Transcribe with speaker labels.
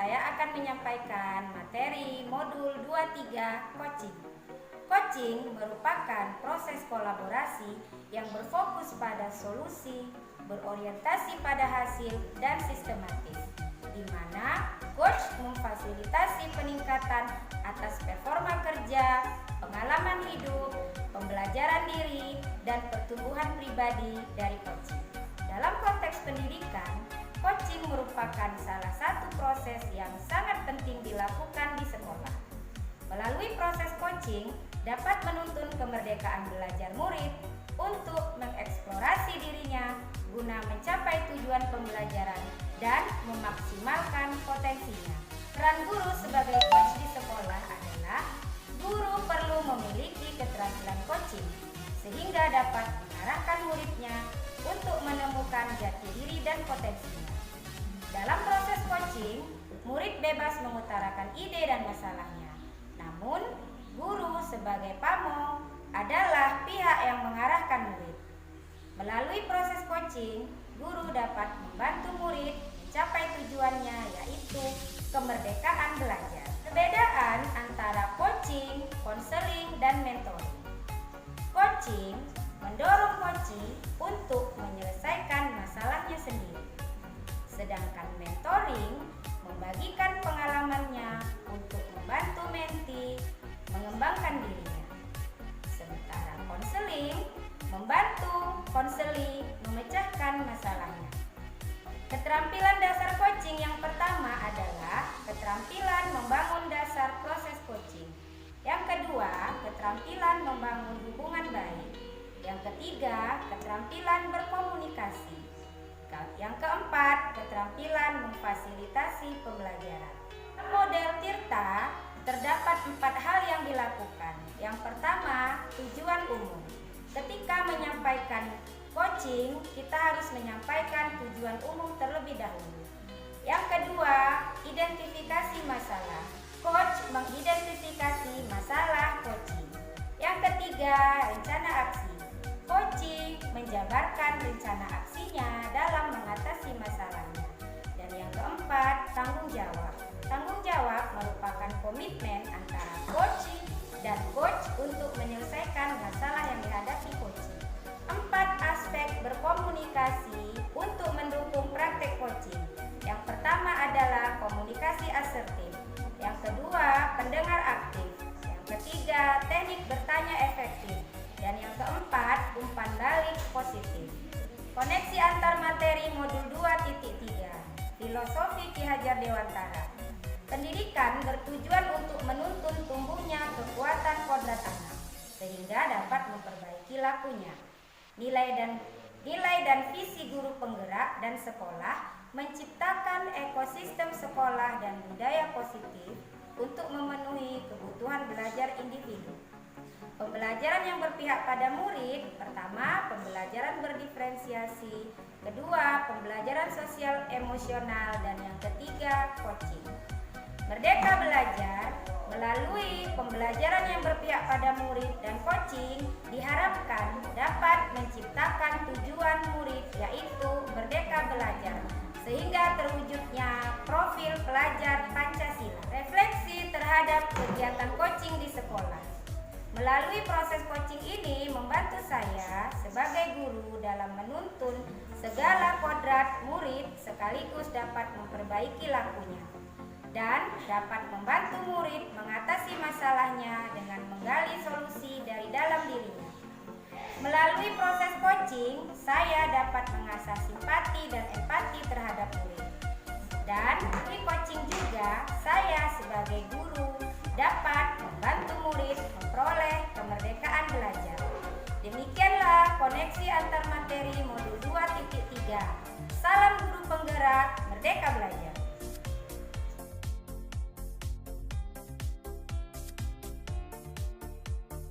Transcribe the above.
Speaker 1: saya akan menyampaikan materi modul 23 coaching. Coaching merupakan proses kolaborasi yang berfokus pada solusi, berorientasi pada hasil, dan sistematis, di mana coach memfasilitasi peningkatan atas performa kerja, pengalaman hidup, pembelajaran diri, dan pertumbuhan pribadi dari coaching. Dalam konteks pendidikan, coaching merupakan salah satu proses yang sangat penting dilakukan di sekolah. Melalui proses coaching dapat menuntun kemerdekaan belajar murid untuk mengeksplorasi dirinya guna mencapai tujuan pembelajaran dan memaksimalkan potensinya. Peran guru sebagai coach di sekolah adalah guru perlu memiliki keterampilan coaching sehingga dapat mengarahkan muridnya untuk menemukan jati diri dan potensinya. Dalam proses coaching, murid bebas mengutarakan ide dan masalahnya. Namun, guru sebagai pamong adalah pihak yang mengarahkan murid. Melalui proses coaching, guru dapat membantu murid mencapai tujuannya, yaitu kemerdekaan belajar. Perbedaan antara coaching, konseling, dan mentoring. Coaching mendorong coachee untuk menyelesaikan masalahnya sendiri. Sedangkan mentoring membagikan pengalamannya untuk membantu mentee mengembangkan dirinya. Sementara konseling membantu konseli memecahkan masalahnya. Keterampilan dasar coaching yang pertama adalah keterampilan membangun dasar proses coaching. Yang kedua, keterampilan membangun hubungan baik. Yang ketiga, keterampilan berkomunikasi. Yang keempat, keterampilan memfasilitasi pembelajaran. Model Tirta terdapat 4 hal yang dilakukan. Yang pertama, tujuan umum. Ketika menyampaikan coaching, kita harus menyampaikan tujuan umum terlebih dahulu. Yang kedua, identifikasi masalah. Coach mengidentifikasi masalah coaching. Yang ketiga, rencana aksi. Coaching menjabarkan rencana aksinya dalam mengatasi masalahnya. Dan yang keempat, tanggung jawab. Tanggung jawab merupakan komitmen antara coaching dan coach untuk menyelesaikan masalah yang dihadapi coaching. 4 aspek berkomunikasi untuk mendukung praktek coaching. Yang pertama adalah komunikasi asertif. Yang kedua, pendengar aktif. Yang ketiga, teknik bertanya efektif. Dan yang keempat, umpan balik positif. Koneksi antar materi modul 2.3. Filosofi Ki Hajar Dewantara. Pendidikan bertujuan untuk menuntun tumbuhnya kekuatan kodrat anak, sehingga dapat memperbaiki lakunya. Nilai dan visi guru penggerak dan sekolah menciptakan ekosistem sekolah dan budaya positif untuk memenuhi kebutuhan belajar individu. Pembelajaran yang berpihak pada murid, pertama, pembelajaran berdiferensiasi, kedua, pembelajaran sosial emosional, dan yang ketiga, coaching. Merdeka belajar melalui pembelajaran yang berpihak pada murid dan coaching diharapkan dapat menciptakan tujuan murid, yaitu merdeka belajar, sehingga terwujudnya profil pelajar Pancasila. Refleksi terhadap kegiatan coaching di sekolah. Melalui proses coaching ini membantu saya sebagai guru dalam menuntun segala kodrat murid sekaligus dapat memperbaiki lakunya dan dapat membantu murid mengatasi masalahnya dengan menggali solusi dari dalam dirinya. Melalui proses coaching, saya dapat mengasah simpati dan empati terhadap murid. Dan di coaching juga, saya sebagai guru dapat membantu murid memperoleh kemerdekaan belajar. Demikianlah koneksi antar materi modul 2.3. Salam guru penggerak, merdeka belajar.